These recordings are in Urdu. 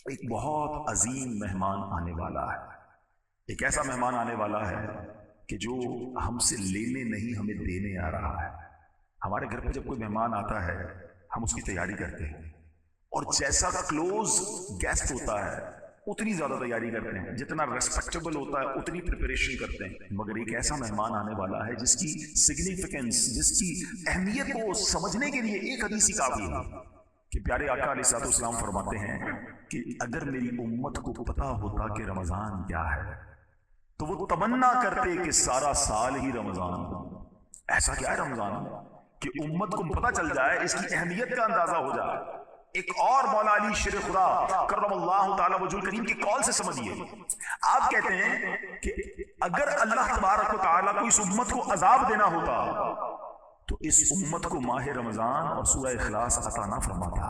ایک بہت عظیم مہمان آنے والا ہے. ایک ایسا مہمان آنے والا ہے کہ جو ہم سے لینے نہیں ہمیں دینے آ رہا ہے. ہمارے گھر پہ جب کوئی مہمان آتا ہے ہم اس کی تیاری کرتے ہیں، اور جیسا کلوز گیسٹ ہوتا ہے اتنی زیادہ تیاری کرتے ہیں، جتنا ریسپیکٹیبل ہوتا ہے اتنی پریپریشن کرتے ہیں. مگر ایک ایسا مہمان آنے والا ہے جس کی سگنیفیکنس، جس کی اہمیت کو سمجھنے کے لیے ایک حدیث ہی کافی ہے کہ پیارے آقا علیہ الصلوۃ والسلام فرماتے ہیں کہ اگر میری امت کو پتا ہوتا کہ رمضان کیا ہے تو وہ تمنا کرتے کہ سارا سال ہی رمضان ہو. ایسا کیا ہے رمضان کہ امت کو پتا چل جائے، اس کی اہمیت کا اندازہ ہو جائے. ایک اور مولا علی شیر خدا کرم اللہ تعالی وجہ الکریم کی قول سے سمجھیے. آپ کہتے ہیں کہ اگر اللہ تبارک و تعالیٰ کو اس امت کو عذاب دینا ہوتا تو اس امت کو ماہ رمضان اور سورہ اخلاص عطا نہ فرماتا.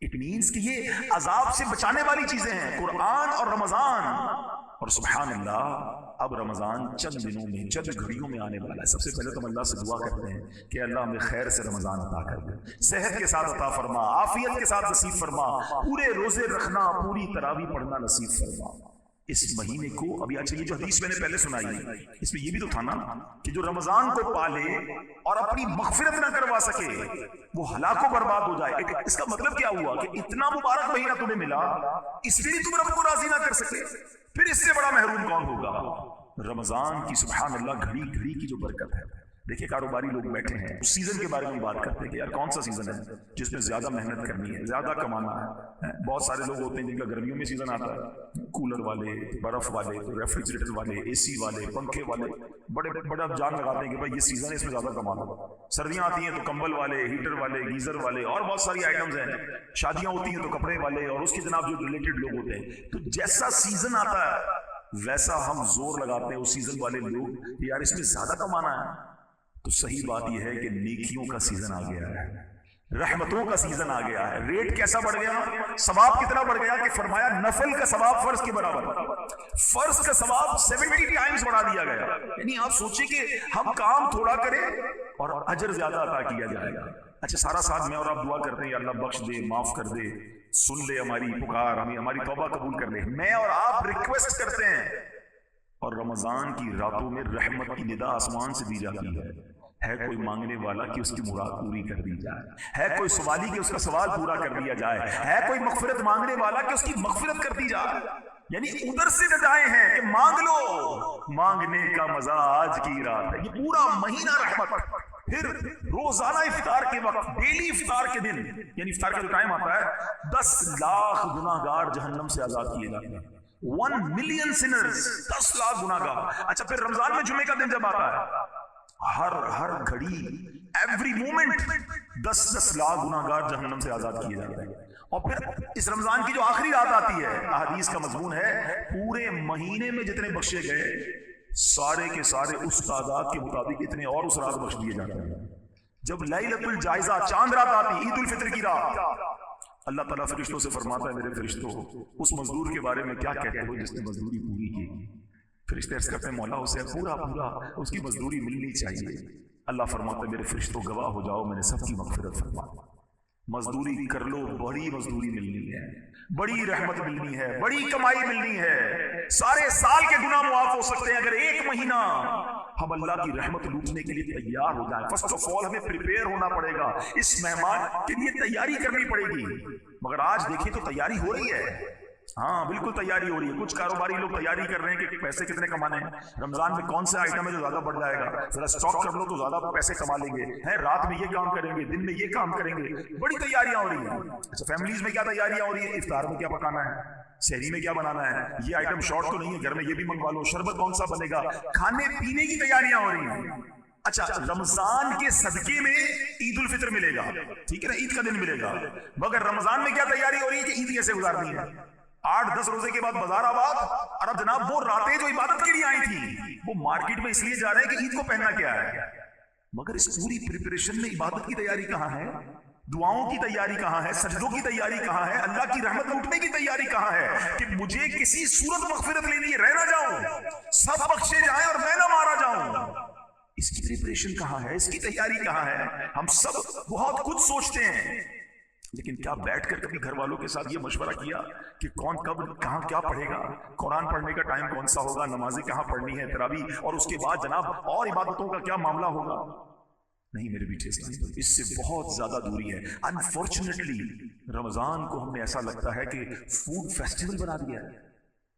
اٹ مینس کہ یہ عذاب سے بچانے والی چیزیں ہیں، قرآن اور رمضان. اور سبحان اللہ اب رمضان چند دنوں میں، چند گھڑیوں میں آنے والا ہے. سب سے پہلے تو ہم اللہ سے دعا کرتے ہیں کہ اللہ ہمیں خیر سے رمضان عطا کر دے، صحت کے ساتھ عطا فرما، عافیت کے ساتھ نصیب فرما، پورے روزے رکھنا، پوری تراویح پڑھنا نصیب فرما. اس مہینے کو ابھی اچھا، یہ جو حدیث میں نے پہلے سنائی ہے اس میں یہ بھی تو تھا نا کہ جو رمضان کو پالے اور اپنی مغفرت نہ کروا سکے وہ ہلاک و برباد ہو جائے. اس کا مطلب کیا ہوا کہ اتنا مبارک مہینہ تمہیں ملا، اس لیے تم رب کو راضی نہ کر سکے، پھر اس سے بڑا محروم کون ہوگا. رمضان کی سبحان اللہ گھڑی گھڑی کی جو برکت ہے. دیکھیں کاروباری لوگ بیٹھے ہیں، اس سیزن کے بارے میں بات کرتے ہیں کہ یار کون سا سیزن ہے جس میں زیادہ محنت کرنی ہے، زیادہ کمانا ہے. بہت سارے لوگ ہوتے ہیں جن کا گرمیوں میں سیزن آتا ہے، کولر والے، برف والے، ریفریجریٹر والے، اے سی والے، پنکھے والے بڑا جان لگاتے ہیں کہ بھائی یہ سیزن ہے اس میں زیادہ کمانا. سردیاں آتی ہیں تو کمبل والے، ہیٹر والے، گیزر والے اور بہت ساری آئٹمز ہیں. شادیاں ہوتی ہیں تو کپڑے والے اور اس کی جناب جو ریلیٹڈ لوگ ہوتے ہیں. تو جیسا سیزن آتا ہے ویسا ہم زور لگاتے ہیں اس سیزن والے لوگ کہ یار اس میں زیادہ کمانا ہے. تو صحیح بات یہ ہے کہ نیکیوں کا سیزن آ گیا ہے، رحمتوں کا سیزن آ گیا ہے. ریٹ کیسا بڑھ گیا، ثواب کتنا بڑھ گیا کہ فرمایا نفل کا ثواب فرض کے برابر، فرض کا ثواب 70 ٹائمز بڑھا دیا گیا. یعنی آپ سوچیں کہ ہم کام تھوڑا کریں اور اجر زیادہ عطا کیا جائے گا. اچھا سارا ساتھ میں اور آپ دعا کرتے ہیں یا اللہ بخش دے، معاف کر دے، سن لے ہماری پکار، ہماری توبہ قبول کر لے. میں اور آپ ریکویسٹ کرتے ہیں اور رمضان کی راتوں میں رحمت کی ندا آسمان سے دی جاتی ہے کوئی مانگنے والا کہ اس کی مراد پوری کر دی جائے، ہے کوئی سوالی کہ اس کا سوال پورا کر دیا جائے، ہے کوئی مغفرت مانگنے والا کہ اس کی مغفرت کر دی جائے. یعنی ادھر سے ندائیں ہیں کہ مانگ لو، مانگنے کا مزہ آج کی رات ہے. یہ پورا مہینہ رحمت. پھر روزانہ افطار کے وقت، ڈیلی افطار کے دن، یعنی افطار کا جو ٹائم آتا ہے 10 لاکھ گناہگار جہنم سے آزاد کیے جاتے ہیں. 1 ملین سنرز، 10 لاکھ گناہگار. اچھا پھر رمضان میں جمعے کا دن جب آتا ہے ہر گھڑی، ایوری مومنٹ 10 لاکھ گناہگار جہنم سے آزاد کیے جاتے ہیں. اور پھر اس رمضان کی جو آخری رات آتی ہے، احادیث کا مضمون ہے پورے مہینے میں جتنے بخشے گئے سارے کے سارے اس تعداد کے مطابق اتنے اور اس رات بخش دیے جاتے ہیں. جب لیلۃ الجائزہ چاند رات آتی، عید الفطر کی رات، اللہ تعالیٰ فرشتوں سے فرماتا ہے میرے فرشتوں اس مزدور کے بارے میں کیا کہتے ہو جس نے مزدوری پوری کی. فرشتے عرض کرتے ہیں مولا اسے پورا اس کی مزدوری ملنی چاہیے. اللہ فرماتا ہے میرے فرشتوں گواہ ہو جاؤ میں نے سب کی مغفرت فرما. مزدوری کر لو، بڑی مزدوری ملنی ہے، بڑی رحمت ملنی ہے، بڑی کمائی ملنی ہے. سارے سال کے گناہ معاف ہو سکتے ہیں اگر ایک مہینہ ہم اللہ کی رحمت لوٹنے کے لیے تیار ہو جائیں. فرسٹ آف آل ہمیں پریپیئر ہونا پڑے گا، اس مہمان کے لیے تیاری کرنی پڑے گی. مگر آج دیکھیں تو تیاری ہو رہی ہے. ہاں بالکل تیاری ہو رہی ہے. کچھ کاروباری لوگ تیاری کر رہے ہیں کہ پیسے کتنے کمانے ہیں، رمضان میں کون سے آئٹم ہے جو زیادہ بڑھ جائے گا، ذرا اسٹاک کر لو تو زیادہ پیسے کما لیں گے، ہیں رات میں یہ کام کریں گے، دن میں یہ کام کریں گے. بڑی تیاریاں ہو رہی ہیں. اچھا فیملیز میں کیا تیاریاں ہو رہی ہیں، افطار میں کیا پکانا ہے، سحری میں کیا بنانا ہے، یہ آئٹم شارٹ تو نہیں ہے گھر میں، یہ بھی منگوا لو، شربت کون سا بنے گا، کھانے پینے کی تیاریاں ہو رہی ہیں. اچھا رمضان کے صدقے میں عید الفطر ملے گا، ٹھیک ہے نا، عید کا دن ملے گا. مگر رمضان میں کیا تیاری ہو رہی ہے کہ عید کیسے گزارنی ہے. 8-10 روزے کے بعد بازار آباد، اور اب جناب وہ راتیں جو عبادت کے لیے آئی تھی وہ مارکیٹ میں اس لیے جا رہے ہیں کہ عید کو پہننا کیا ہے. مگر اس پوری پریپریشن میں عبادت کی تیاری کہاں ہے، دعاؤں کی تیاری کہاں ہے، سجدوں کی تیاری کہاں ہے، اللہ کی رحمت لوٹنے کی تیاری کہاں ہے کہ مجھے کسی صورت مغفرت لینی ہے، رہ نہ جاؤں، سب بخشے جائیں اور میں نہ مارا جاؤں. اس کی پریپریشن کہاں ہے، اس کی تیاری کہاں ہے. ہم سب بہت کچھ سوچتے ہیں لیکن کیا بیٹھ کر کبھی گھر والوں کے ساتھ یہ مشورہ کیا کہ کون کب کہاں کیا پڑھے گا، قرآن پڑھنے کا ٹائم کون سا ہوگا، نمازیں کہاں پڑھنی ہے تراویح، اور اس کے بعد جناب اور عبادتوں کا کیا معاملہ ہوگا؟ نہیں میرے بیٹے، اس سے بہت زیادہ دوری ہے. انفارچونیٹلی رمضان کو ہم نے ایسا لگتا ہے کہ فوڈ فیسٹیول بنا دیا ہے.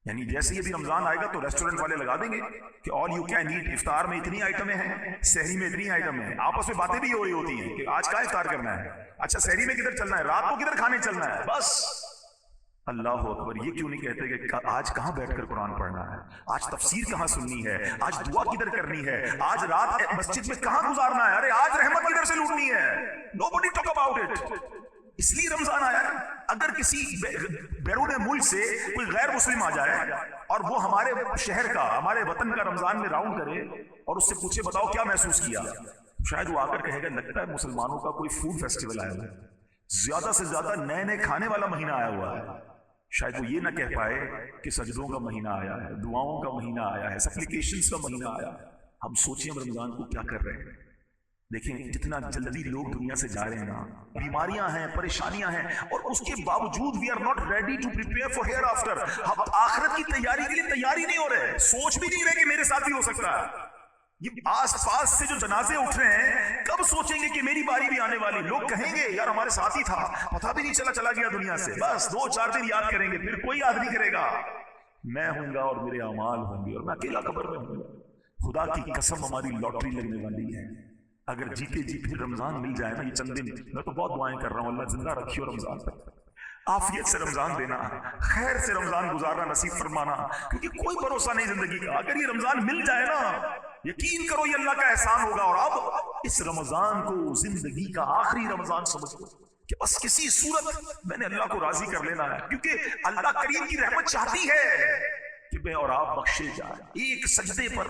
یعنی جیسے ہی بھی رمضان آئے گا تو ریسٹورنٹ والے لگا دیں گے کہ آل یو کین ایٹ، افطار میں اتنی آئٹمیں ہیں، سحری میں اتنی آئٹمیں ہیں. آپس میں باتیں بھی ہو رہی ہوتی ہیں کہ آج کا افطار کرنا ہے، اچھا سحری میں کدھر چلنا ہے، رات کو کدھر کھانے چلنا ہے. بس اللہ اکبر، یہ کیوں نہیں کہتے کہ آج کہاں بیٹھ کر قرآن پڑھنا ہے، آج تفسیر کہاں سننی ہے، آج دعا کدھر کرنی ہے، آج رات مسجد میں کہاں گزارنا ہے، ارے آج رحمت کدھر سے لوٹنی ہے. nobody talk about it. اس لیے رمضان آیا ہے. اگر کسی بیرون ملک سے کوئی غیر مسلم آ جائے اور وہ ہمارے شہر کا، ہمارے وطن کا رمضان میں راؤنڈ کرے اور اس سے پوچھے بتاؤ کیا محسوس کیا، شاید وہ آ کر کہے گا لگتا ہے مسلمانوں کا کوئی فوڈ فیسٹیول آیا ہوا ہے، زیادہ سے زیادہ نئے نئے کھانے والا مہینہ آیا ہوا ہے. شاید وہ یہ نہ کہہ پائے کہ سجدوں کا مہینہ آیا ہے، دعاؤں کا مہینہ آیا ہے، سپلیکیشنز کا مہینہ آیا ہے. ہم سوچیں ہم رمضان کو کیا کر رہے ہیں. دیکھیں جتنا جلدی لوگ دنیا سے جا رہے ہیں نا، بیماریاں ہیں، پریشانیاں ہیں، اور اس کے باوجود we are not ready to prepare for hereafter. ہم آخرت کی تیاری کے لیے تیاری نہیں ہو رہے، سوچ بھی نہیں رہے کہ میرے ساتھ بھی ہو سکتا ہے. یہ آس پاس سے جو جنازے اٹھ رہے ہیں، کب سوچیں گے کہ میری باری بھی آنے والی. لوگ کہیں گے یار ہمارے ساتھ ہی تھا، پتہ بھی نہیں چلا گیا دنیا سے. بس 2-4 دن یاد کریں گے، پھر کوئی یاد نہیں کرے گا. میں ہوں گا اور میرے اعمال ہوں گے اور میں اکیلا قبر میں ہوں گا. خدا کی قسم ہماری لاٹری لگنے والی ہے. اگر جیتے جی پھر رمضان مل جائے نا یہ چند دن، میں تو بہت دعائیں کر رہا ہوں اللہ زندہ رکھیے اور رمضان تک عافیت سے رمضان دینا، خیر سے رمضان گزارنا نصیب فرمانا، کیونکہ کوئی بھروسہ نہیں زندگی کا. اگر یہ رمضان مل جائے نا، یقین کرو یہ اللہ کا احسان ہوگا. اور اب اس رمضان کو زندگی کا آخری رمضان سمجھ لو کہ بس کسی صورت میں نے اللہ کو راضی کر لینا ہے، کیونکہ اللہ کریم کی رحمت چاہتی ہے کہ میں اور آپ بخشے جائیں. ایک سجدے پر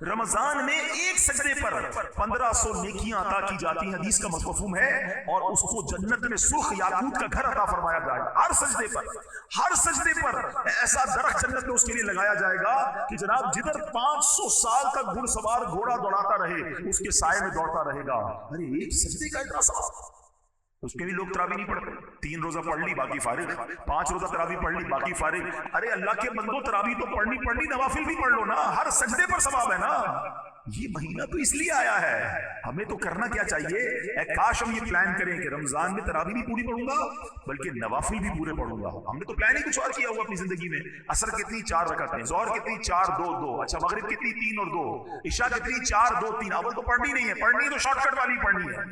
رمضان میں، ایک سجدے پر 1500 نیکیاں عطا کی جاتی ہیں. حدیث کا مفہوم ہے، اور اس کو جنت میں سرخ یاقوت کا گھر عطا فرمایا جائے گا. ہر سجدے پر، ہر سجدے پر ایسا درخت جنت میں اس کے لیے لگایا جائے گا کہ جناب جدھر 500 سال تک گھڑ سوار گھوڑا دوڑاتا رہے اس کے سائے میں دوڑتا رہے گا. ارے ایک سجدے کا اتنا ثواب. اس کے بھی لوگ تراویح نہیں پڑھتے، 3 روزہ پڑھ لی باقی فارغ، 5 روزہ تراویح پڑھ لی باقی فارغ. ارے اللہ کے بندو تراویح تو پڑھنی نوافل بھی پڑھ لو نا، ہر سجدے پر ثواب ہے نا. یہ مہینہ تو اس لیے آیا ہے. ہمیں تو کرنا کیا چاہیے، اے کاش ہم یہ پلان کریں کہ رمضان میں تراویح بھی پوری پڑھوں گا بلکہ نوافل بھی پورے پڑھوں گا. ہم نے تو پلان ہی کچھ اور کیا ہوا اپنی زندگی میں. عصر کتنی 4 رکعتیں، ظہر کتنی 4-2-2، اچھا مغرب کتنی 3 اور 2، عشاء کتنی 4-2-3. اول تو پڑھنی نہیں ہے، پڑھنی تو شارٹ کٹ والی پڑھنی ہے.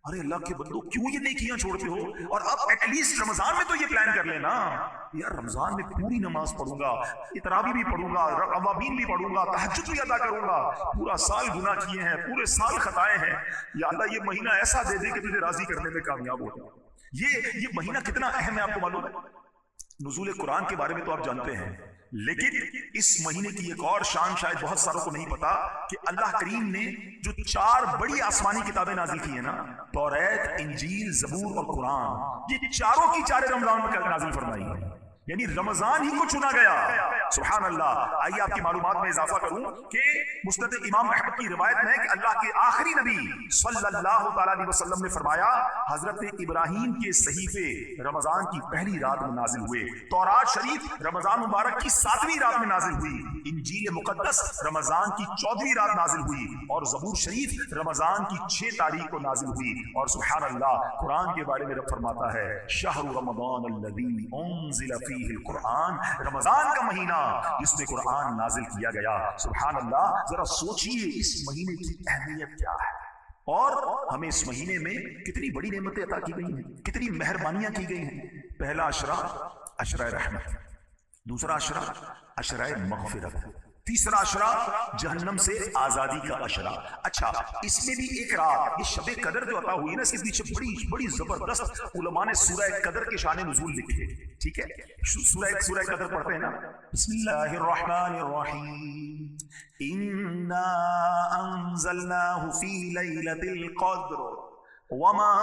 ارے اللہ کے بندو کیوں یہ نیکیاں چھوڑتے ہو؟ اور اب ایٹ لیسٹ رمضان میں تو یہ پلان کر لینا یار رمضان میں پوری نماز پڑھوں گا، تراویح بھی پڑھوں گا، اوابین بھی پڑھوں گا، تہجد بھی ادا کروں گا. پورا سال گناہ کیے ہیں، پورے سال خطائیں ہیں، یا اللہ یہ مہینہ ایسا دے دے کہ تجھے راضی کرنے میں کامیاب ہو. یہ مہینہ کتنا اہم ہے آپ کو معلوم ہے؟ نزول قرآن کے بارے میں تو آپ جانتے ہیں، لیکن اس مہینے کی ایک اور شان شاید بہت ساروں کو نہیں پتا کہ اللہ کریم نے جو 4 بڑی آسمانی کتابیں نازل کی ہیں نا، توریت، انجیل، زبور اور قرآن، یہ چاروں کی چاریں رمضان میں نازل فرمائی ہیں. یعنی رمضان ہی کو چنا گیا. سبحان اللہ. آئیے آپ کی معلومات میں اضافہ کروں کہ مسند امام احمد کی روایت میں ہے کہ اللہ کے آخری نبی صلی اللہ تعالی علیہ وسلم نے فرمایا حضرت ابراہیم کے صحیفے رمضان کی پہلی رات میں نازل ہوئے، تورات شریف رمضان مبارک کی 7ویں رات میں نازل ہوئی، انجیل مقدس رمضان کی 14ویں رات نازل ہوئی، اور زبور شریف رمضان کی 6 تاریخ کو نازل ہوئی. اور سبحان اللہ قرآن کے بارے میں رب فرماتا ہے شہر رمضان الذی انزل فیہ القرآن، رمضان کا مہینہ جس میں قرآن نازل کیا گیا. سبحان اللہ. ذرا سوچئے اس مہینے کی اہمیت کیا ہے، اور ہمیں اس مہینے میں کتنی بڑی نعمتیں عطا کی گئی ہیں، کتنی مہربانیاں کی گئی ہیں. پہلا عشرہ عشرہ رحمت، دوسرا عشرہ عشرہ مغفرت، تیسرا عشرہ جہنم سے آزادی کا عشرہ. اچھا اس میں بھی ایک رات، یہ شب قدر جو عطا ہوئی نا، اس کے پیچھے بڑی زبردست علماء نے سورہ قدر کے شان نزول لکھے. ٹھیک ہے، سورہ قدر پڑھتے ہیں نا. بسم اللہ الرحمن الرحیم، انا انزلناہ فی لیلۃ القدر وما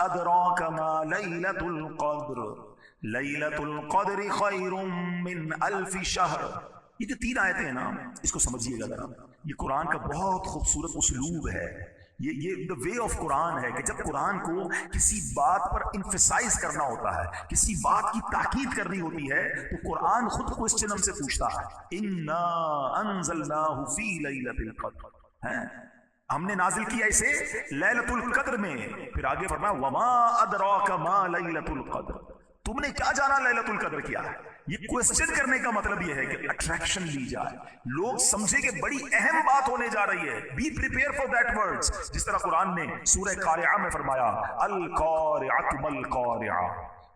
ادراک ما لیلۃ القدر لیلۃ القدر خیر من الف شہر. یہ جو 3 آیتیں ہیں نا، اس کو سمجھیے گا ذرا. یہ قرآن کا بہت خوبصورت اسلوب ہے. یہ the way of قرآن ہے کہ جب قرآن کو کسی بات پر انفسائز کرنا ہوتا ہے، کسی بات کی تاکید کرنی ہوتی ہے، تو قرآن خود کوسچن ہم سے پوچھتا ہے، اِنَّا أَنزَلْنَاهُ فِي لَيْلَةِ الْقَدْرِ، ہم نے نازل کیا اسے لیلۃ القدر میں. پھر آگے فرمایا وَمَا أَدْرَاكَ مَا لَيْلَةُ الْقَدْرِ، تم نے کیا جانا لیلۃ القدر کیا ہے. یہ کوسچن کرنے کا مطلب یہ ہے کہ اٹریکشن لی جائے، لوگ سمجھے کہ بڑی اہم بات ہونے جا رہی ہے. Be prepare for that words. جس طرح قرآن نے سورہ قارعہ میں فرمایا القارعۃ ما القارعہ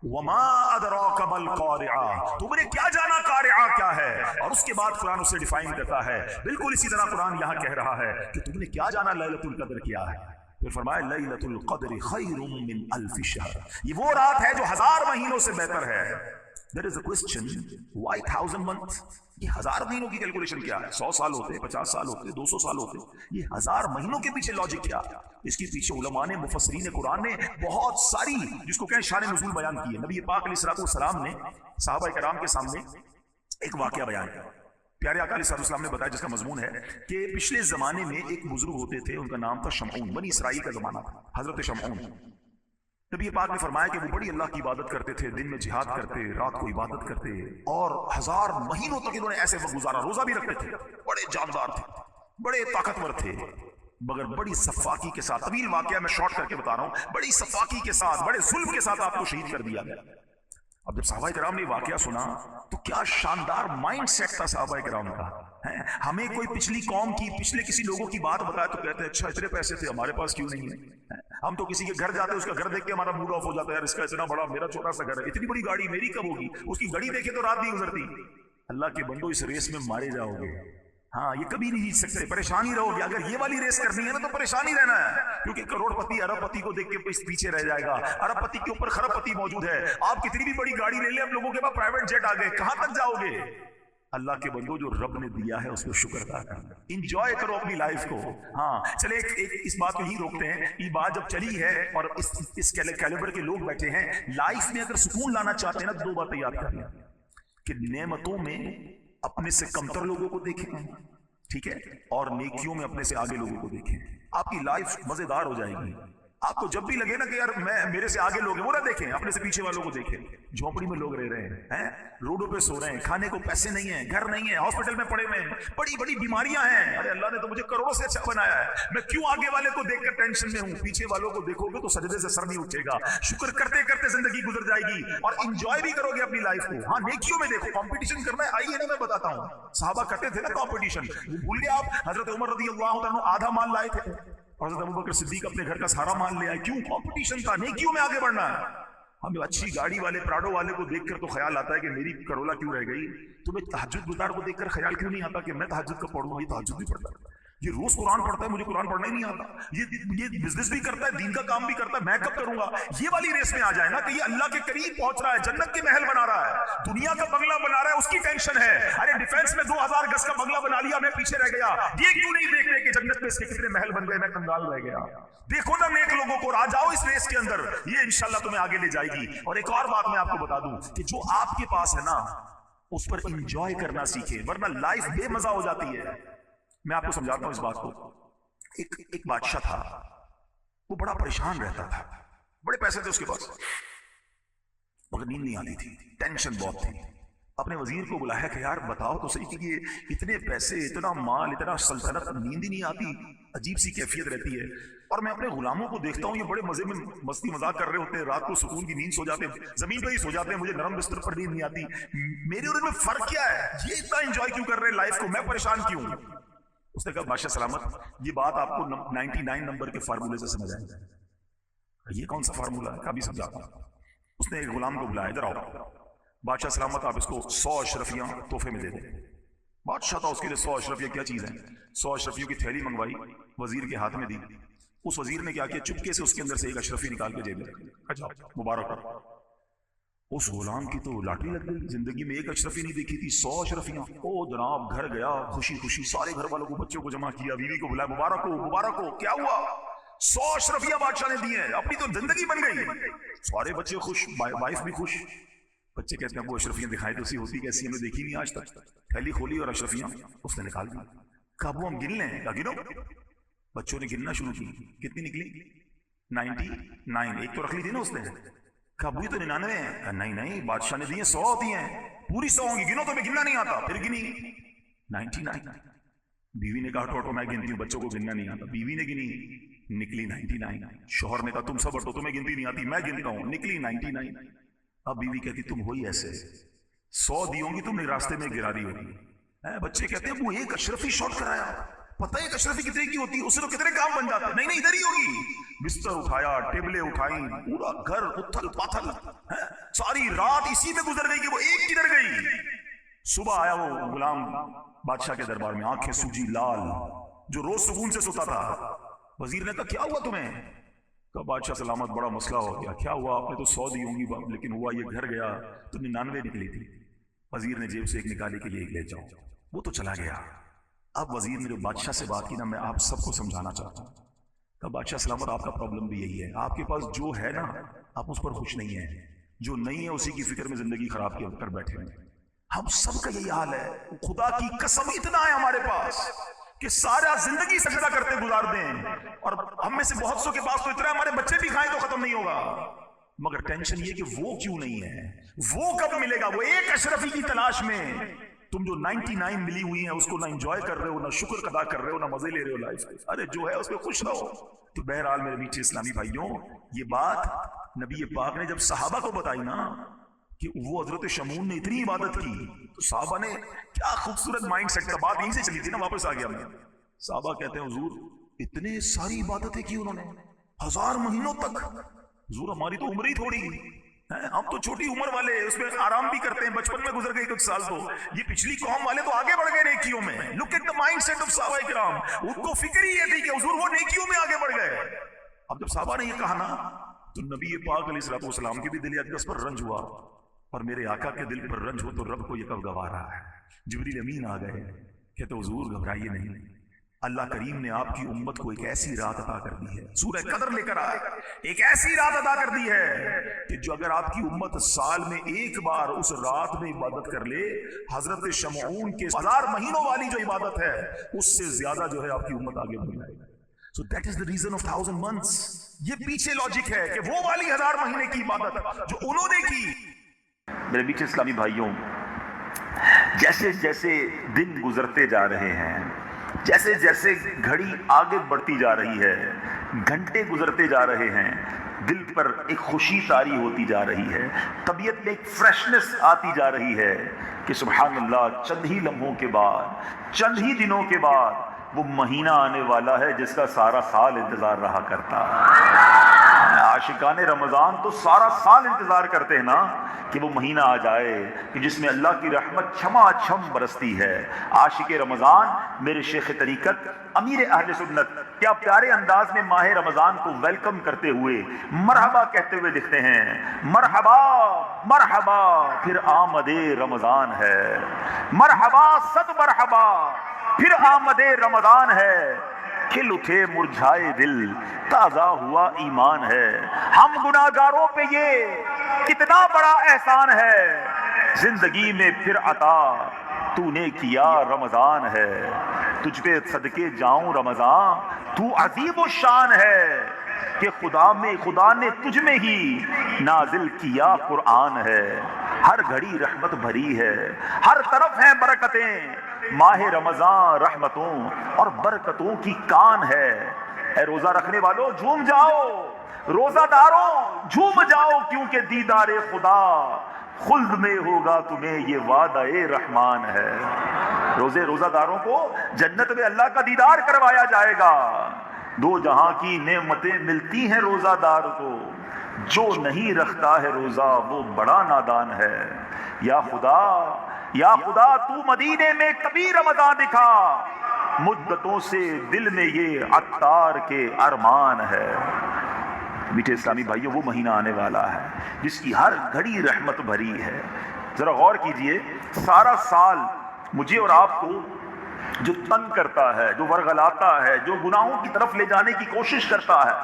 وما ادراک ما القارعہ، تم نے کیا جانا قارعہ کیا ہے. اور اس کے بعد قرآن اسے ڈیفائن کرتا ہے. بالکل اسی طرح قرآن یہاں کہہ رہا ہے کہ تم نے کیا جانا لیلۃ القدر کیا ہے. پھر فرمایا لیلۃ القدر خیر من الف شہر، یہ وہ رات ہے جو 1000 مہینوں سے بہتر ہے. There is a question, why 1000 months؟ یہ 1000 مہینوں کی کیلکولیشن کیا ہے؟ 100 سال ہوتے، 50 سال ہوتے، 200 سال ہوتے، یہ 1000 مہینوں کے پیچھے لاجک کیا ہے؟ اس کے پیچھے علماء نے، مفسرین قرآن نے بہت ساری جس کو کہیں شان نزول بیان کی ہے. نبی پاک علیہ الصلوۃ والسلام نے صحابہ کرام کے سامنے ایک واقعہ بیان کیا. پیارے آقا علیہ السلام نے بتایا، جس کا مضمون ہے کہ پچھلے زمانے میں ایک بزرگ ہوتے تھے، ان کا نام تھا شمعون. بنی اسرائیل کا زمانہ تھا، حضرت شمعون. نبی پاک نے فرمایا کہ وہ بڑی اللہ کی عبادت کرتے تھے، دن میں جہاد کرتے، رات کو عبادت کرتے، اور 1000 مہینوں تک انہوں نے ایسے وقت گزارا. روزہ بھی رکھتے تھے، بڑے جاندار تھے، بڑے طاقتور تھے، مگر بڑی صفاکی کے ساتھ. طویل واقعہ میں شارٹ کر کے بتا رہا ہوں. بڑی صفاکی کے ساتھ، بڑے ظلم کے ساتھ آپ کو شہید کر دیا گیا. اب جب صحابہ کرام نے واقعہ سنا تو کیا شاندار مائنڈ سیٹ تھا صحابہ کرام کا. ہمیں کوئی پچھلی قوم کی، پچھلے کسی لوگوں کی بات بتائے تو کہتے ہیں اچھا اتنے پیسے تھے، ہمارے پاس کیوں نہیں ہے. ہم تو کسی کے گھر جاتے ہیں، اس کا گھر دیکھ کے ہمارا موڈ آف ہو جاتا ہے، یار اس کا اتنا بڑا، میرا چھوٹا سا گھر ہے، اتنی بڑی گاڑی میری کب ہوگی. اس کی گاڑی دیکھے تو رات نہیں گزرتی. اللہ کے بندو، اس ریس میں مارے جاؤ گے. ہاں، یہ کبھی نہیں جیت سکتے، پریشان ہی رہو گے. اگر یہ والی ریس کرنی ہے نا تو پریشان ہی رہنا ہے، کیونکہ کروڑ پتی ارب پتی کو دیکھ کے پیچھے رہ جائے گا. ارب پتی کے اوپر خرب پتی موجود ہے. آپ کتنی بھی بڑی گاڑی لے لیں، ہم لوگوں کے پاس پرائیویٹ جیٹ آ گئے، کہاں تک جاؤ گے. اللہ کے بندو، جو رب نے دیا ہے اس کو شکر ادا کرنا، انجوائے کرو اپنی لائف کو. ہاں چلے اس بات کو ہی روکتے ہیں. یہ بات جب چلی ہے اور اس کیلیبر کے لوگ بیٹھے ہیں، لائف میں اگر سکون لانا چاہتے ہیں نا، 2 باتیں یاد کر لیں کہ نعمتوں میں اپنے سے کمتر لوگوں کو دیکھیں، ٹھیک ہے، اور نیکیوں میں اپنے سے آگے لوگوں کو دیکھیں. آپ کی لائف مزیدار ہو جائے گی. آپ کو جب بھی لگے نا کہ یار میرے سے آگے لوگ ہیں، وہ نہ دیکھیں، اپنے سے پیچھے والوں کو دیکھیں. جھونپڑی میں لوگ رہ رہے ہیں، روڈوں پہ سو رہے ہیں، کھانے کو پیسے نہیں ہیں، گھر نہیں ہے، ہاسپٹل میں پڑے ہوئے ہیں، بڑی بڑی بیماریاں ہیں. ارے اللہ نے تو مجھے کروڑوں سے اچھا بنایا ہے، میں کیوں آگے والے کو دیکھ کر ٹینشن میں ہوں. پیچھے والوں کو دیکھو گے تو سجدے سے سر نہیں اٹھے گا. شکر کرتے کرتے زندگی گزر جائے گی اور انجوائے بھی کرو گے اپنی لائف کو. ہاں نیکیوں میں دیکھو، کمپٹیشن کرنا ہے، آئیے نا میں بتاتا ہوں. صحابہ کرتے تھے نا کمپٹیشن، بھول گئے آپ. حضرت عمر رضی اللہ عنہ آدھا مال لائے تھے، حضرت ابوبکر صدیق اپنے گھر کا سارا مال لے آئے. کیوں؟ کمپٹیشن تھا، نیکیوں میں آگے بڑھنا ہے. ہمیں اچھی گاڑی والے، پراڈو والے کو دیکھ کر تو خیال آتا ہے کہ میری کرولا کیوں رہ گئی. تمہیں تہجد گزار کو دیکھ کر خیال کیوں نہیں آتا کہ میں تہجد کا پڑھوں؟ یہ تہجد بھی پڑھتا ہے، یہ روز قرآن پڑھتا ہے، مجھے قرآن پڑھنا ہی نہیں آتا. یہ بزنس بھی کرتا ہے، دین کا کام بھی کرتا ہے، میں کب کروں گا. یہ والی ریس میں آ جائے نا کہ یہ اللہ کے قریب پہنچ رہا ہے، جنت کے محل بنا رہا ہے، دنیا کا بنگلہ بنا رہا ہے، اس کی ٹینشن ہے. ارے ڈیفینس میں 2000 گز کا بنگلہ بنا لیا، میں پیچھے رہ گیا. یہ کیوں نہیں دیکھ رہے کہ جنت میں اس کے کتنے محل بن گئے، میں کنگال رہ گیا. دیکھو نا نیک لوگوں کو، آ جاؤ اس ریس کے اندر، یہ انشاءاللہ تمہیں آگے لے جائے گی. اور ایک اور بات میں آپ کو بتا دوں کہ جو آپ کے پاس ہے نا، اس پر انجوائے کرنا سیکھیں، ورنہ لائف بے مزہ ہو جاتی ہے. میں آپ کو سمجھاتا ہوں اس بات کو. ایک بادشاہ تھا، وہ بڑا پریشان رہتا تھا، بڑے پیسے تھے اس کے پاس، مگر نیند نہیں آتی تھی، ٹینشن بہت تھی. اپنے وزیر کو بلایا کہ یار بتاؤ تو صحیح کہ یہ اتنے پیسے، اتنا مال، اتنا سلطنت، نیند ہی نہیں آتی، عجیب سی کیفیت رہتی ہے. اور میں اپنے غلاموں کو دیکھتا ہوں، یہ بڑے مزے میں مستی مذاق کر رہے ہوتے ہیں، رات کو سکون کی نیند سو جاتے ہیں، زمین پہ ہی سو جاتے ہیں، مجھے نرم بستر پر نیند نہیں آتی. میرے اور ان میں فرق کیا ہے؟ یہ اتنا انجوائے کیوں کر رہے ہیں لائف کو، میں پریشان کیوں. اس نے کہا بادشاہ سلامت، یہ بات آپ کو 99 نمبر کے فارمولے سے سمجھ آئے. یہ کون سا فارمولہ ہے؟ کبھی سمجھاتا ہوں. اس نے ایک غلام کو بلایا، ادھر آؤ. بادشاہ سلامت، آپ اس کو 100 اشرفیاں تحفے میں دے دیں. بادشاہ تھا، اس کے لیے 100 اشرفیاں کیا چیز ہیں. 100 اشرفیوں کی تھیلی منگوائی، وزیر کے ہاتھ میں دی. اس وزیر نے کیا کیا، چپکے سے اس کے اندر سے ایک اشرفی نکال کے جیب میں رکھی. اچھا مبارک. اس غلام کی تو لاٹری لگ گئی، زندگی میں ایک اشرفی نہیں دیکھی تھی، 100 اشرفیاں. او جناب، گھر گیا، خوشی خوشی سارے گھر والوں کو، بچوں کو جمع کیا، بیوی کو بلایا، مبارک ہو مبارک ہو. کیا ہوا؟ 100 اشرفیاں بادشاہ نے دی ہیں، اپنی تو زندگی بن گئی. سارے بچے خوش، وائف بھی خوش. بچے کہتے ہیں وہ اشرفیاں دکھائے تو اسی ہوتی کیسی، ہم نے دیکھی نہیں آج تک. تھیلی کھولی اور اشرفیاں اس نے نکال دی. کہا وہ ہم گن لیں؟ کہا گنو. بچوں نے گننا شروع کی، کتنی نکلی؟ 99. ایک تو رکھ لی تھی نا اس نے، کہا ابھی تو 99 ہے. نہیں بادشاہ نے دی ہیں 100 ہوتی ہیں، پوری 100 ہوں گی، گنو تو میں گننا نہیں آتا. پھر گنی 99. بیوی نے کہا ٹوٹو میں گنتی ہوں، بچوں کو گننا نہیں آتا. بیوی نے گنی، نکلی 99. شوہر نے کہا تم سب بٹو، تمہیں گنتی نہیں آتی، میں گنتا ہوں، نکلی 99. اب بیوی کہتی تم ہوئی ایسے، 100 دی ہوں گی تم نے راستے میں گرا دی ہوگی. بچے کہتے ہیں وہ ایک اشرفی شاٹ کرایا، پتہ ہے ایک اشرفی کتنے کی ہوتی ہے، اس سے تو کتنے کام بن جاتے. نہیں ادھر ہی ہوگی. بستر اٹھایا، ٹیبلیں اٹھائیں، پورا گھر اتھل پاتھل، ساری رات اسی میں گزر گئی کہ وہ ایک کدھر گئی. صبح آیا وہ غلام بادشاہ کے دربار میں، آنکھیں سوجی لال، جو روز سکون سے سوتا تھا. وزیر نے کہا کیا ہوا تمہیں؟ کہا بادشاہ سلامت بڑا مسئلہ ہو گیا. کیا ہوا؟ آپ نے تو 100 دی ہوں گی لیکن ہوا یہ گھر گیا تو 99 نکلی تھی. وزیر نے جیب سے ایک نکالی کہ یہ ایک لے جاؤ. وہ تو چلا گیا. اب وزیر نے جو بادشاہ سے بات کی نا، میں آپ سب کو سمجھانا چاہتا ہوں. کہا بادشاہ سلامت آپ کا پرابلم بھی یہی ہے، آپ کے پاس جو ہے نا آپ اس پر خوش نہیں ہیں، جو نہیں ہے اسی کی فکر میں زندگی خراب کر بیٹھے ہیں. ہم سب کا یہی حال ہے. خدا کی قسم اتنا ہے ہمارے پاس کہ سارا زندگی سجدہ کرتے گزار دیں، اور ہم میں سے بہت سو کے پاس تو اتنا ہمارے بچے بھی کھائیں تو ختم نہیں ہوگا. مگر ٹینشن یہ کہ وہ کیوں نہیں ہے، وہ کب ملے گا؟ وہ ایک اشرفی کی تلاش میں تم جو 99 ملی ہوئی ہیں اس کو نہ انجوائے کر رہے ہو، نہ شکر ادا کر رہے ہو، نہ مزے لے رہے ہو لائف. ارے جو ہے اس پہ خوش رہو. تو بہرحال میرے میٹھے اسلامی بھائیوں، یہ بات نبی پاک نے جب صحابہ کو بتائی نا کہ وہ حضرت شمعون نے اتنی عبادت کی، تو صحابہ نے کیا خوبصورت مائنڈ سیٹ کا، بات یہیں سے چلی تھی نا، واپس آ گیا میں. صحابہ کہتے ہیں حضور اتنے ساری عبادتیں کی انہوں نے 1000 مہینوں تک. حضور ہماری تو عمر ہی تھوڑی، ہم تو چھوٹی عمر والے، اس میں آرام بھی کرتے ہیں، بچپن میں گزر گئے کچھ سال. تو یہ پچھلی قوم والے تو آگے بڑھ گئے نیکیوں میں. Look at the mindset of صحابہ کرام. ان کو فکر ہی یہ تھی کہ حضور وہ نیکیوں میں آگے بڑھ گئے. اب جب صحابہ نے یہ کہا نا تو نبی پاک علیہ الصلوۃ والسلام کی بھی دل اقدس پر رنج ہوا، اور میرے آقا کے دل پر رنج ہو تو رب کو یہ کب گوارا ہے. جبریل امین آ گئے، کہتے حضور گھبرائیے نہیں، اللہ کریم نے آپ کی امت کو ایک ایسی رات عطا کر دی ہے، سورہ قدر لے کر آئے، ایک ایسی رات عطا کر دی ہے کہ جو اگر آپ کی امت سال میں ایک بار اس رات میں عبادت کر لے، حضرت شمعون کے 1000 مہینوں والی جو عبادت ہے اس سے زیادہ جو ہے آپ کی امت آگے بڑھ جائے گی. So that is the reason of 1000 months. یہ پیچھے لاجک ہے کہ وہ والی 1000 مہینے کی عبادت جو انہوں نے کی. میرے بیچ اسلامی بھائیوں، جیسے جیسے دن گزرتے جا رہے ہیں، جیسے جیسے گھڑی آگے بڑھتی جا رہی ہے، گھنٹے گزرتے جا رہے ہیں، دل پر ایک خوشی طاری ہوتی جا رہی ہے، طبیعت میں ایک فریشنس آتی جا رہی ہے کہ سبحان اللہ، چند ہی لمحوں کے بعد، چند ہی دنوں کے بعد وہ مہینہ آنے والا ہے جس کا سارا سال انتظار رہا کرتا. عاشقان رمضان تو سارا سال انتظار کرتے ہیں نا کہ وہ مہینہ آ جائے کہ جس میں اللہ کی رحمت چھما چھم برستی ہے. عاشق رمضان میرے شیخ طریقت امیر اہل سنت کیا پیارے انداز میں ماہ رمضان کو ویلکم کرتے ہوئے مرحبا کہتے ہوئے لکھتے ہیں، مرحبا مرحبا پھر آمد رمضان ہے، مرحبا صد مرحبا پھر آمد رمضان ہے، کھل اٹھے مرجھائے دل تازہ ہوا ایمان ہے. ہم گناہگاروں پہ یہ کتنا بڑا احسان ہے، زندگی میں پھر عطا تو نے کیا رمضان ہے. تجھ پہ صدقے جاؤں رمضان، تو عظیم و شان ہے کہ خدا نے تجھ میں ہی نازل کیا قرآن ہے. ہر گھڑی رحمت بھری ہے، ہر طرف ہیں برکتیں، ماہ رمضان رحمتوں اور برکتوں کی کان ہے. اے روزہ رکھنے والوں جھوم جاؤ، روزہ داروں جھوم جاؤ، کیونکہ دیدار خدا خلد میں ہوگا تمہیں، یہ وعدہ رحمان ہے. روزہ داروں کو جنت میں اللہ کا دیدار کروایا جائے گا. 2 جہاں کی نعمتیں ملتی ہیں روزہ دار کو، جو نہیں رکھتا ہے روزہ وہ بڑا نادان ہے. یا خدا تو مدینے میں کبھی رمضان دکھا، مدتوں سے دل میں یہ عطار کے ارمان ہے. میٹھے اسلامی بھائیوں، وہ مہینہ آنے والا ہے جس کی ہر گھڑی رحمت بھری ہے. ذرا غور کیجئے، سارا سال مجھے اور آپ کو جو تنگ کرتا ہے، جو ورغلاتا ہے، جو گناہوں کی طرف لے جانے کی کوشش کرتا ہے،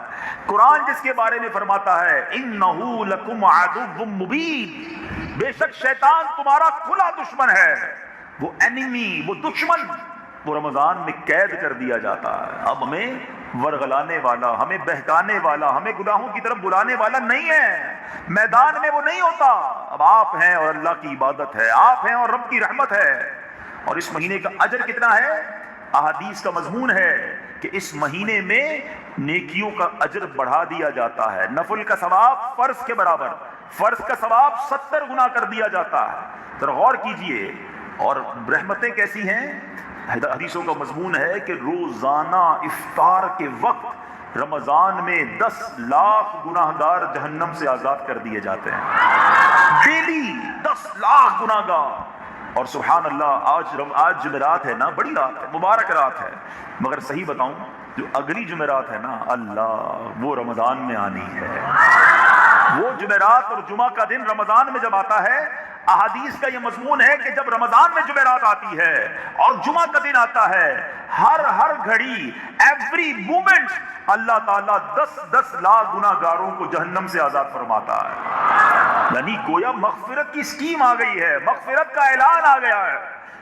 قرآن جس کے بارے میں فرماتا ہے اِنَّهُ لَكُمْ عَدُوٌّ مُبِينٌ، بے شک شیطان تمہارا کھلا دشمن ہے. وہ اینیمی، وہ دشمن، وہ رمضان میں قید کر دیا جاتا ہے. اب ہمیں ورغلانے والا, ہمیں بہکانے والا, ہمیں گناہوں کی طرف بلانے والا نہیں ہے. میدان میں وہ نہیں ہوتا. اب آپ ہیں اور اللہ کی عبادت ہے, آپ ہیں اور رب کی رحمت ہے. اور اس مہینے کا اجر کتنا ہے؟ احادیث کا مضمون ہے کہ اس مہینے میں نیکیوں کا اجر بڑھا دیا جاتا ہے. نفل کا ثواب فرض کے برابر, فرض کا ثواب 70 گنا کر دیا جاتا ہے. ذرا غور کیجئے. اور رحمتیں کیسی ہیں؟ حدیثوں کا مضمون ہے کہ روزانہ افطار کے وقت رمضان میں 10 لاکھ گناہگار جہنم سے آزاد کر دیے جاتے ہیں. ڈیلی 10 لاکھ گناہگار. اور سبحان اللہ, آج جمعرات ہے نا, بڑی رات ہے, مبارک رات ہے, مگر صحیح بتاؤں جو اگلی جمعرات ہے نا, اللہ وہ رمضان میں آنی ہے. وہ جمعرات اور جمعہ کا دن رمضان میں جب آتا ہے, احادیث کا یہ مضمون ہے کہ جب رمضان میں جمعرات آتی ہے اور جمعہ کا دن آتا ہے, ہر گھڑی, ایوری مومنٹ اللہ تعالیٰ 10 لاکھ گناہگاروں کو جہنم سے آزاد فرماتا ہے. یعنی گویا مغفرت کی اسکیم آ گئی ہے, مغفرت کا اعلان آ گیا ہے.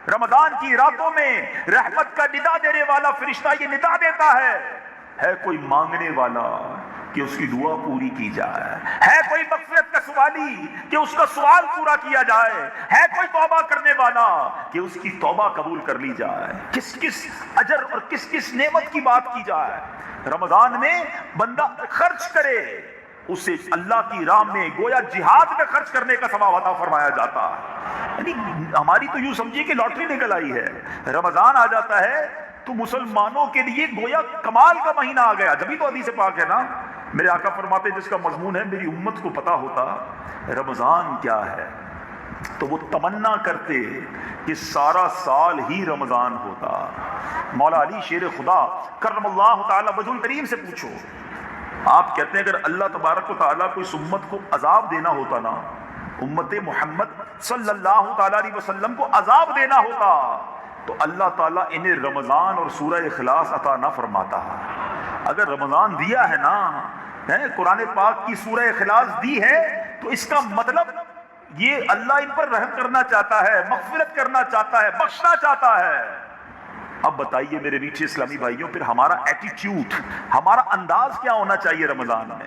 رمضان کی راتوں میں رحمت کا ندا دینے والا فرشتہ یہ ندا دیتا ہے کوئی مانگنے والا کہ اس کی دعا پوری کی جائے, ہے کوئی مغفرت کا سوالی کہ اس کا سوال پورا کیا جائے, ہے کوئی توبہ کرنے والا کہ اس کی توبہ قبول کر لی جائے. کس اجر اور کس نعمت کی بات کی جائے. رمضان میں بندہ خرچ کرے, اسے اللہ کی راہ میں گویا جہاد میں خرچ کرنے کا ثواب عطا فرمایا جاتا ہے. یعنی ہماری تو یوں سمجھیے کہ لاٹری نکل آئی ہے. رمضان آ جاتا ہے تو مسلمانوں کے لیے گویا کمال کا مہینہ آ گیا. جبھی تو حدیث پاک ہے نا, میرے آقا فرماتے جس کا مضمون ہے میری امت کو پتا ہوتا رمضان کیا ہے تو وہ تمنا کرتے کہ سارا سال ہی رمضان ہوتا. مولا علی شیر خدا کرم اللہ تعالی وجہ الکریم سے پوچھو, آپ کہتے ہیں اگر اللہ تبارک و تعالیٰ کو اس امت کو عذاب دینا ہوتا نا, امت محمد صلی اللہ تعالیٰ علیہ وسلم کو عذاب دینا ہوتا تو اللہ تعالیٰ انہیں رمضان اور سورہ اخلاص عطا نہ فرماتا. اگر رمضان دیا ہے نا, قرآن پاک کی سورہ اخلاص دی ہے, تو اس کا مطلب یہ اللہ ان پر رحم کرنا چاہتا ہے, مغفرت کرنا چاہتا ہے, بخشنا چاہتا ہے. اب بتائیے میرے میٹھے اسلامی بھائیوں, پھر ہمارا ایٹیٹیوڈ, ہمارا انداز کیا ہونا چاہیے رمضان میں؟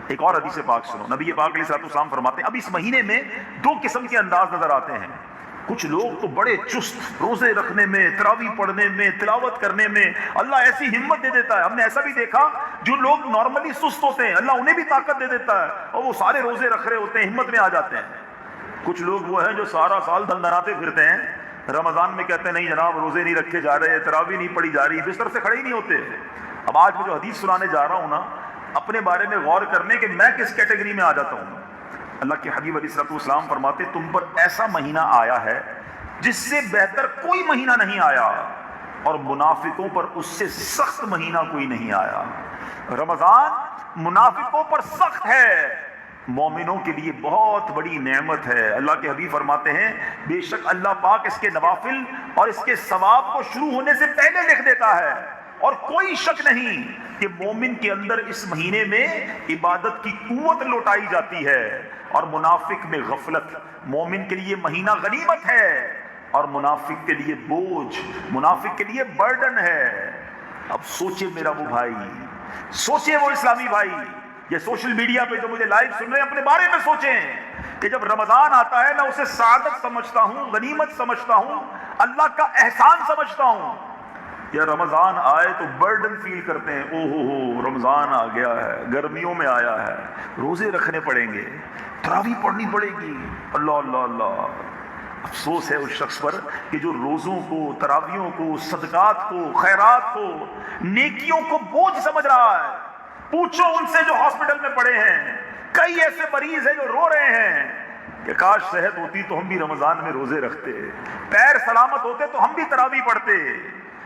ایک اور حدیث پاک سنو. نبی پاک علیہ السلام فرماتے ہیں اب اس مہینے میں 2 قسم کے انداز نظر آتے ہیں. کچھ لوگ تو بڑے چست, روزے رکھنے میں, تراویح پڑھنے میں, تلاوت کرنے میں اللہ ایسی ہمت دے دیتا ہے. ہم نے ایسا بھی دیکھا جو لوگ نارملی سست ہوتے ہیں اللہ انہیں بھی طاقت دے دیتا ہے اور وہ سارے روزے رکھ رہے ہوتے ہیں, ہمت میں آ جاتے ہیں. کچھ لوگ وہ ہیں جو سارا سال دندناتے پھرتے ہیں, رمضان میں کہتے ہیں نہیں جناب روزے نہیں رکھے جا رہے, تراویح نہیں پڑھی جا رہی, بستر سے کھڑے ہی نہیں ہوتے. اب آج میں جو حدیث سنانے جا رہا ہوں نا, اپنے بارے میں غور کرنے کہ میں کس کیٹیگری میں آ جاتا ہوں. اللہ کے حبیب علیہ السلام فرماتے تم پر ایسا مہینہ آیا ہے جس سے بہتر کوئی مہینہ نہیں آیا, اور منافقوں پر اس سے سخت مہینہ کوئی نہیں آیا. رمضان منافقوں پر سخت ہے, مومنوں کے لیے بہت بڑی نعمت ہے. اللہ کے حبیب فرماتے ہیں بے شک اللہ پاک اس کے نوافل اور اس کے ثواب کو شروع ہونے سے پہلے لکھ دیتا ہے, اور کوئی شک نہیں کہ مومن کے اندر اس مہینے میں عبادت کی قوت لوٹائی جاتی ہے, اور منافق میں غفلت. مومن کے لیے مہینہ غنیمت ہے اور منافق کے لیے بوجھ, منافق کے لیے برڈن ہے. اب سوچے میرا وہ بھائی, سوچے وہ اسلامی بھائی, یہ سوشل میڈیا پہ جو مجھے لائیو سن رہے ہیں اپنے بارے میں سوچیں کہ جب رمضان آتا ہے میں اسے سعادت سمجھتا ہوں, غنیمت سمجھتا ہوں, اللہ کا احسان سمجھتا ہوں. یا رمضان آئے تو برڈن فیل کرتے ہیں, او ہو رمضان آ گیا ہے, گرمیوں میں آیا ہے, روزے رکھنے پڑیں گے, تراویح پڑھنی پڑے گی. اللہ اللہ اللہ. افسوس ہے اس شخص پر کہ جو روزوں کو, تراویحوں کو, صدقات کو, خیرات کو, نیکیوں کو بوجھ سمجھ رہا ہے. پوچھو ان سے جو ہاسپٹل میں پڑے ہیں, کئی ایسے مریض ہیں جو رو رہے ہیں کہ کاش صحت ہوتی تو ہم بھی رمضان میں روزے رکھتے, پیر سلامت ہوتے تو ہم بھی تراویح پڑھتے.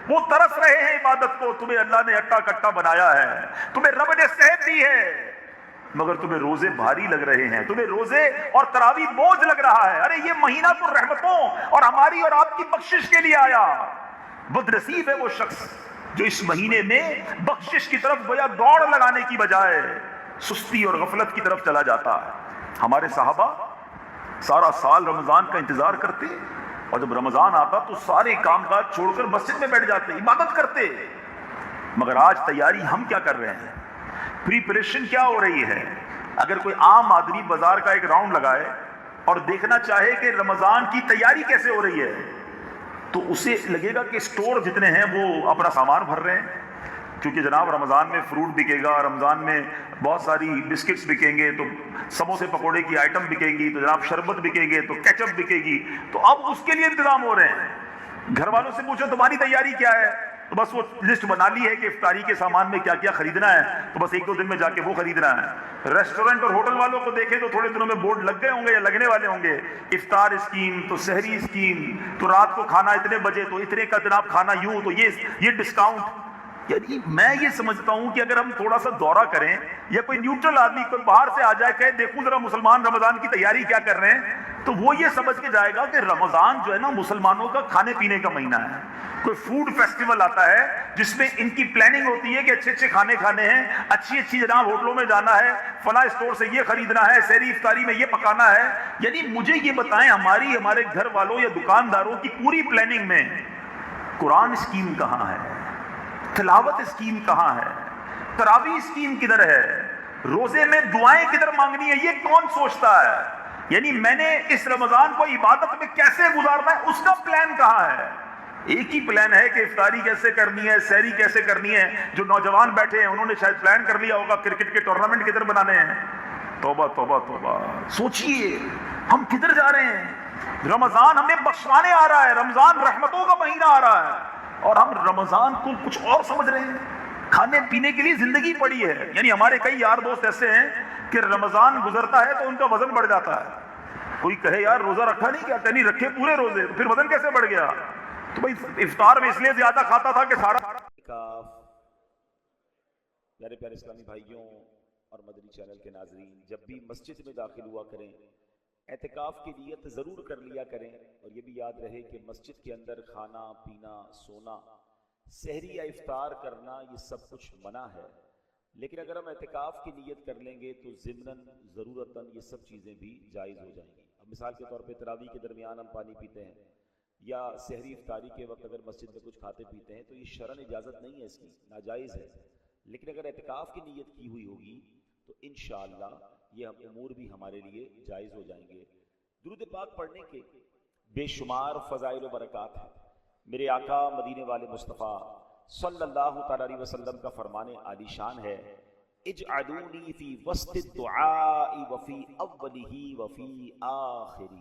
وہ ترس رہے ہیں عبادت کو. تمہیں اللہ نے اٹا کٹا بنایا ہے, تمہیں رب نے صحت دی ہے, مگر تمہیں روزے بھاری لگ رہے ہیں, تمہیں روزے اور تراویح بوجھ لگ رہا ہے. ارے یہ مہینہ تو رحمتوں اور ہماری اور آپ کی بخشش کے لیے آیا. بد نصیب ہے وہ شخص جو اس مہینے میں بخشش کی طرف گویا دوڑ لگانے کی بجائے سستی اور غفلت کی طرف چلا جاتا ہے. ہمارے صحابہ سارا سال رمضان کا انتظار کرتے, اور جب رمضان آتا تو سارے کام کاج چھوڑ کر مسجد میں بیٹھ جاتے, عبادت کرتے. مگر آج تیاری ہم کیا کر رہے ہیں, پریپریشن کیا ہو رہی ہے. اگر کوئی عام آدمی بازار کا ایک راؤنڈ لگائے اور دیکھنا چاہے کہ رمضان کی تیاری کیسے ہو رہی ہے, تو اسے لگے گا کہ اسٹور جتنے ہیں وہ اپنا سامان بھر رہے ہیں, کیونکہ جناب رمضان میں فروٹ بکے گا, رمضان میں بہت ساری بسکٹس بکیں گے, تو سموسے پکوڑے کی آئٹم بکیں گی, تو جناب شربت بکیں گے, تو کیچپ بکے گی, تو اب اس کے لیے انتظام ہو رہے ہیں. گھر والوں سے پوچھو تمہاری تیاری کیا ہے, تو بس وہ لسٹ بنا لی ہے کہ افطاری کے سامان میں کیا کیا خریدنا ہے, تو بس ایک دو دن میں جا کے وہ خریدنا ہے. ریسٹورنٹ اور ہوٹل والوں کو دیکھیں تو تھوڑے دنوں میں بورڈ لگ گئے ہوں گے یا لگنے والے ہوں گے, افطار اسکیم, تو سحری اسکیم, تو رات کو کھانا اتنے بجے, تو اتنے کا جناب کھانا یوں, تو یہ ڈسکاؤنٹ. یعنی میں یہ سمجھتا ہوں کہ اگر ہم تھوڑا سا دورہ کریں یا کوئی نیوٹرل آدمی کوئی باہر سے آ جائے کہ دیکھوں ذرا مسلمان رمضان کی تیاری کیا کر رہے ہیں, تو وہ یہ سمجھ کے جائے گا کہ رمضان جو ہے نا مسلمانوں کا کھانے پینے کا مہینہ ہے. کوئی فوڈ فیسٹیول آتا ہے جس میں ان کی پلاننگ ہوتی ہے کہ اچھے اچھے کھانے کھانے ہیں, اچھی اچھی جناب ہوٹلوں میں جانا ہے, فلاں اسٹور سے یہ خریدنا ہے, سحری افطاری میں یہ پکانا ہے. یعنی مجھے یہ بتائیں ہمارے گھر والوں یا دکانداروں کی پوری پلاننگ میں قرآن اسکیم کہاں ہے, تلاوت اسکیم کہاں ہے, تراویح اسکیم کدھر ہے, روزے میں دعائیں کدھر مانگنی ہے, یہ کون سوچتا ہے؟ یعنی میں نے اس رمضان کو عبادت میں کیسے گزارنا ہے اس کا پلان کہاں ہے؟ ایک ہی پلان ہے کہ افطاری کیسے کرنی ہے, سحری کیسے کرنی ہے. جو نوجوان بیٹھے ہیں انہوں نے شاید پلان کر لیا ہوگا کرکٹ کے ٹورنامنٹ کدھر بنانے ہیں. توبہ توبہ توبہ, سوچئے ہم کدھر جا رہے ہیں. رمضان ہمیں بخشوانے آ رہا ہے, رمضان رحمتوں کا مہینہ آ رہا ہے, اور ہم رمضان کو کچھ اور سمجھ رہے ہیں. کھانے پینے کے لیے زندگی پڑی ہے. یعنی ہمارے کئی یار دوست ایسے ہیں کہ رمضان گزرتا ہے تو ان کا وزن بڑھ جاتا ہے. کوئی کہے یار روزہ رکھا نہیں کیا, نہیں رکھے پورے روزے, تو پھر وزن کیسے بڑھ گیا؟ تو بھائی افطار میں اس لیے زیادہ کھاتا تھا کہ سارا. پیارے پیارے اسلامی بھائیوں اور مدنی چینل کے ناظرین, جب بھی مسجد میں داخل ہوا کریں اعتکاف کی نیت ضرور کر لیا کریں, اور یہ بھی یاد رہے کہ مسجد کے اندر کھانا پینا, سونا, سحری یا افطار کرنا یہ سب کچھ منع ہے. لیکن اگر ہم اعتکاف کی نیت کر لیں گے تو ضمناً ضرورتاً یہ سب چیزیں بھی جائز ہو جائیں گی. اب مثال کے طور پہ تراویح کے درمیان ہم پانی پیتے ہیں, یا سحری افطاری کے وقت اگر مسجد میں کچھ کھاتے پیتے ہیں, تو یہ شرعاً اجازت نہیں ہے, اس کی ناجائز ہے. لیکن اگر اعتکاف کی نیت کی ہوئی ہوگی تو انشاءاللہ یہ امور بھی ہمارے لیے جائز ہو جائیں گے. درود پاک پڑھنے کے بے شمار فضائل و برکات ہیں. میرے آقا مدینے والے مصطفیٰ صلی اللہ تعالی علیہ وسلم کا فرمان عالی شان ہے, اجعلونی فی وسط الدعاء وفی اولہ وفی آخرہ,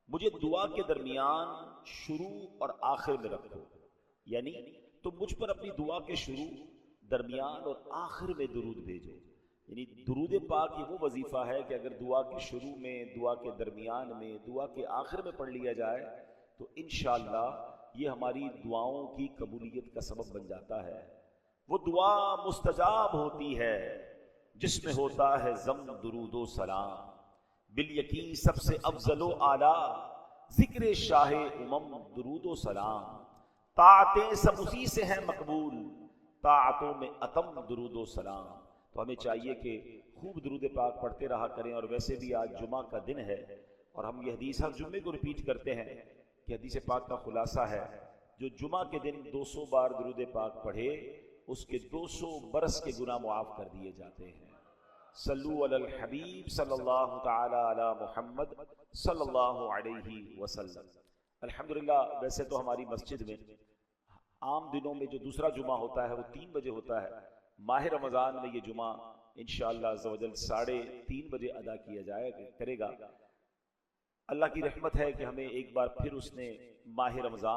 مجھے دعا کے درمیان, شروع اور آخر میں رکھو. یعنی تم مجھ پر اپنی دعا کے شروع, درمیان اور آخر میں درود بھیجو. یعنی درود پاک یہ وہ وظیفہ ہے کہ اگر دعا کے شروع میں, دعا کے درمیان میں, دعا کے آخر میں پڑھ لیا جائے تو انشاءاللہ یہ ہماری دعاؤں کی قبولیت کا سبب بن جاتا ہے. وہ دعا مستجاب ہوتی ہے جس میں ہوتا ہے ضم درود و سلام, بالیقین سب سے افضل و اعلیٰ ذکر شاہ امم درود و سلام, طاعتیں سب اسی سے ہیں مقبول, طاعتوں میں اتم درود و سلام. تو ہمیں چاہیے کہ خوب درود پاک پڑھتے رہا کریں. اور ویسے بھی آج جمعہ کا دن ہے اور ہم یہ حدیث ہر جمعے کو ریپیٹ کرتے ہیں کہ حدیث پاک کا خلاصہ ہے, جو جمعہ کے دن 200 بار درود پاک پڑھے اس کے 200 برس کے گناہ معاف کر دیے جاتے ہیں. صلو علی الحبیب صلی اللہ تعالی علی محمد صلی اللہ علیہ وسلم. الحمدللہ ویسے تو ہماری مسجد میں عام دنوں میں جو دوسرا جمعہ ہوتا ہے وہ 3 بجے ہوتا ہے. ماہ رمضان میں یہ جمعہ انشاءاللہ عزوجل 3:30 بجے ادا کیا کرے گا. اللہ کی رحمت ہے کہ ہمیں ایک بار پھر اس نے ماہ رمضان